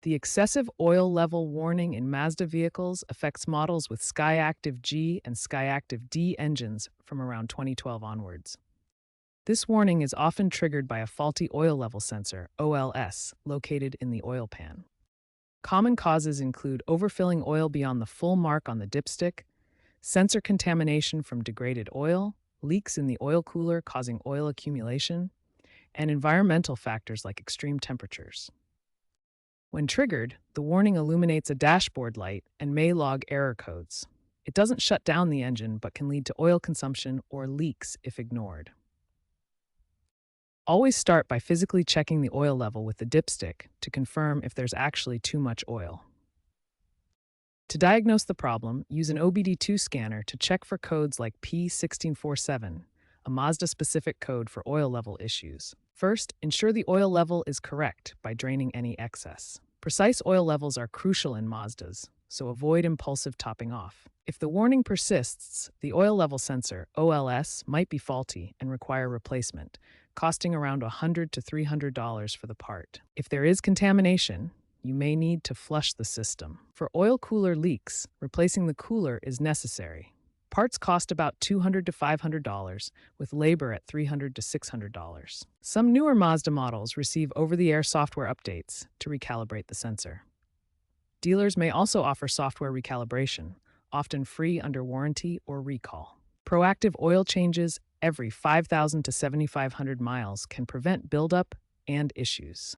The excessive oil level warning in Mazda vehicles affects models with Skyactiv G and Skyactiv D engines from around 2012 onwards. This warning is often triggered by a faulty oil level sensor, OLS, located in the oil pan. Common causes include overfilling oil beyond the full mark on the dipstick, sensor contamination from degraded oil, leaks in the oil cooler causing oil accumulation, and environmental factors like extreme temperatures. When triggered, the warning illuminates a dashboard light and may log error codes. It doesn't shut down the engine but can lead to oil consumption or leaks if ignored. Always start by physically checking the oil level with the dipstick to confirm if there's actually too much oil. To diagnose the problem, use an OBD2 scanner to check for codes like P1647, a Mazda-specific code for oil level issues. First, ensure the oil level is correct by draining any excess. Precise oil levels are crucial in Mazdas, so avoid impulsive topping off. If the warning persists, the oil level sensor, OLS, might be faulty and require replacement, costing around $100 to $300 for the part. If there is contamination, you may need to flush the system. For oil cooler leaks, replacing the cooler is necessary. Parts cost about $200 to $500, with labor at $300 to $600. Some newer Mazda models receive over-the-air software updates to recalibrate the sensor. Dealers may also offer software recalibration, often free under warranty or recall. Proactive oil changes every 5,000 to 7,500 miles can prevent buildup and issues.